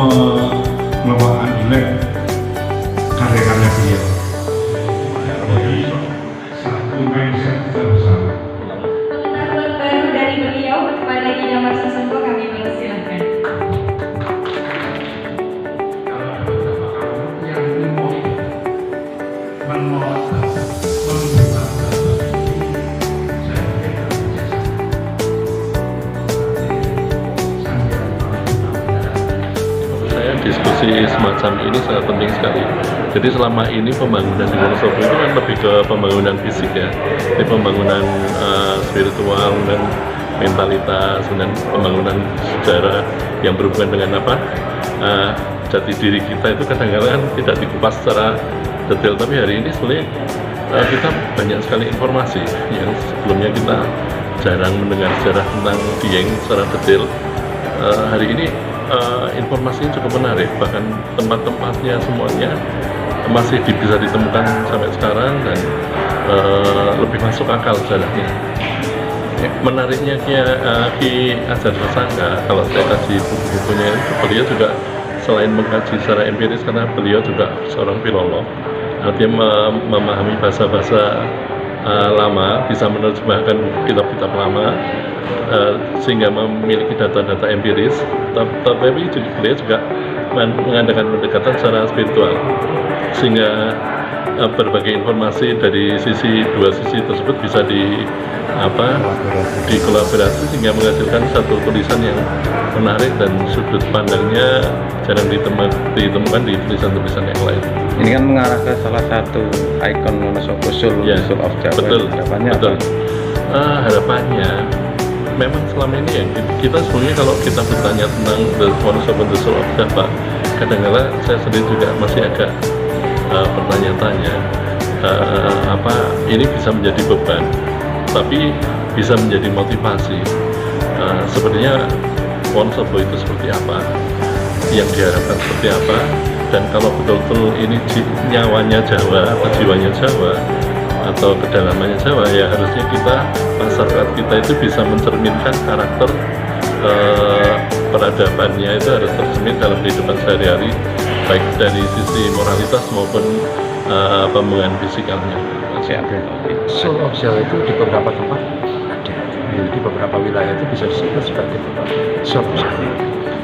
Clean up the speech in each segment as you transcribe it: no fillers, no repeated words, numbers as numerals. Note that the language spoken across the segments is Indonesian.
mengelola jelek karya-karya beliau. Jadi satu mindset bersama. Pengetahuan baru dari beliau kepada Ki Damar Sasongko kami persilahkan. Kalau ada beberapa kamu yang menolak diskusi semacam ini sangat penting sekali. Jadi selama ini pembangunan di Wonosobo itu kan lebih ke pembangunan fisik ya, jadi pembangunan spiritual dan mentalitas dan pembangunan sejarah yang berhubungan dengan apa jati diri kita itu kadang-kadang tidak dikupas secara detail. Tapi hari ini sebenarnya kita banyak sekali informasi yang sebelumnya kita jarang mendengar sejarah tentang Dieng secara detail. Hari ini informasinya cukup menarik, bahkan tempat-tempatnya semuanya masih bisa ditemukan sampai sekarang dan lebih masuk akal sejarahnya. Menariknya Ki Ajar Sasangka, kalau saya kasih buku-bukunya, beliau juga selain mengkaji secara empiris, karena beliau juga seorang filolog, artinya memahami bahasa-bahasa lama, bisa menerjemahkan kitab-kitab lama, sehingga memiliki data-data empiris. Tapi beliau juga mengadakan pendekatan secara spiritual, sehingga berbagai informasi dari dua sisi tersebut bisa dikolaborasi sehingga menghasilkan satu tulisan yang menarik dan sudut pandangnya jarang ditemukan di tulisan-tulisan yang lain. Ini kan mengarah ke salah satu ikon Wonosobo, Soul of Jawa. Betul. Harapannya Betul. apa? Harapannya memang selama ini ya kita sebenarnya kalau kita bertanya tentang Wonosobo the Soul of Jawa, kadang-kadang saya sendiri juga masih agak bertanya-tanya apa ini bisa menjadi beban, tapi bisa menjadi motivasi. Sebenarnya Wonosobo itu seperti apa, yang diharapkan seperti apa, dan kalau betul-betul ini nyawanya Jawa atau jiwanya Jawa atau kedalamannya Jawa, ya harusnya kita, masyarakat kita itu bisa mencerminkan karakter peradabannya itu harus tercermin dalam kehidupan sehari-hari, baik dari sisi moralitas maupun pembangunan fisikalnya. Soul of Jawa itu di beberapa tempat ada, di beberapa wilayah itu bisa disebut sebagai Soul of Jawa.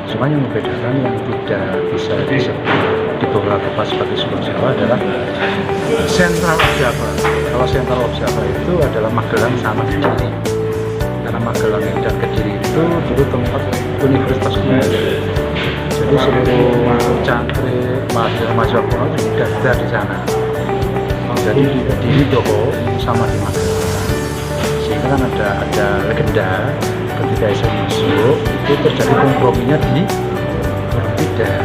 Cuma yang membedakan yang tidak bisa disebut di beberapa tempat sebagai Soul of Jawa adalah Central of Jawa. Kalau Central of Jawa itu adalah Magelang sama Kediri. Karena Magelang dan Kediri itu dulu tempat Universitas Kuno. Jadi seluruh cangkrik mahasiswa kuno juga ada di sana. Jadi di Doko sama di Magelang. Sehingga kan ada legenda ketika saya masuk itu terjadi komprominya di Borobudur.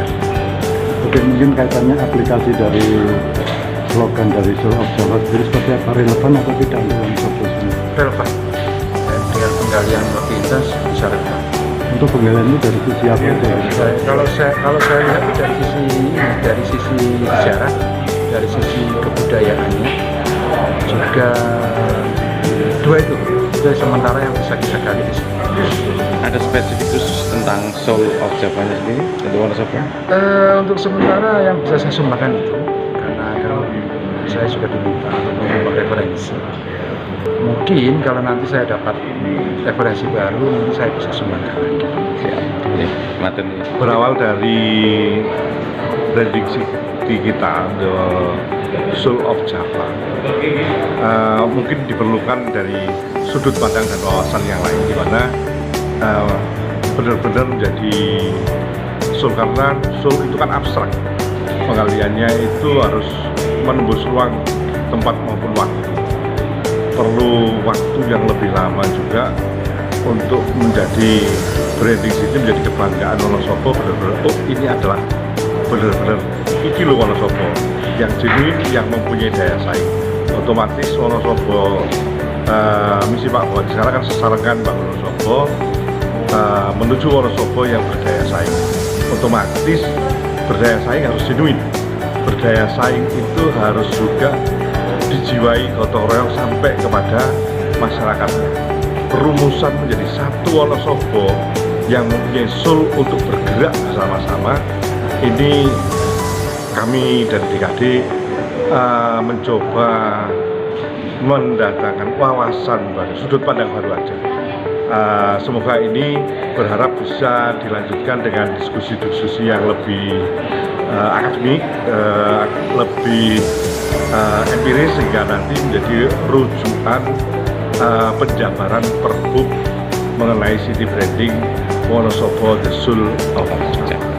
Mungkin kaitannya aplikasi dari slogan dari Soul of Jawa sendiri seperti apa, relevan atau tidak untuk Wonosobo sendiri? Relevan. Dengan penggalian lebih intens bisa relevan. Untuk penggalian ini dari sisi apa itu? Kalau saya lihat dari sisi sejarah, dari sisi kebudayaannya, juga dua itu sementara yang bisa kita gali di sini. Ada spesifik khusus tentang Soul of Jawa sendiri untuk Wonosobo? Untuk sementara yang bisa saya sumbangkan itu, karena saya sudah diminta untuk membuat referensi. Mungkin kalau nanti saya dapat referensi baru, nanti saya bisa sumbangkan lagi. Berawal dari prediksi kita, The Soul of Jawa, mungkin diperlukan dari sudut pandang dan wawasan yang lain, di mana benar-benar menjadi soul, karena soul itu kan abstrak, penggaliannya itu harus menembus ruang, tempat maupun waktu, perlu waktu yang lebih lama juga untuk menjadi branding city, menjadi kebanggaan Wonosobo. Benar-benar, oh ini adalah benar-benar iki loh Wonosobo yang genuine, yang mempunyai daya saing. Otomatis Wonosobo, misi Pak Bupati sekarang kan sesarangan Pak Wonosobo menuju Wonosobo yang berdaya saing. Otomatis berdaya saing harus genuine, berdaya saing itu harus juga dijiwai gotong royong sampai kepada masyarakatnya. Perumusan menjadi satu Wonosobo yang mempunyai soul untuk bergerak bersama-sama ini kami dari DKD mencoba mendatangkan wawasan baru, sudut pandang baru aja. Semoga ini berharap bisa dilanjutkan dengan diskusi-diskusi yang lebih akademik, lebih empiris, sehingga nanti menjadi rujukan penjabaran Perbup mengenai city branding Wonosobo The Soul of Jogja.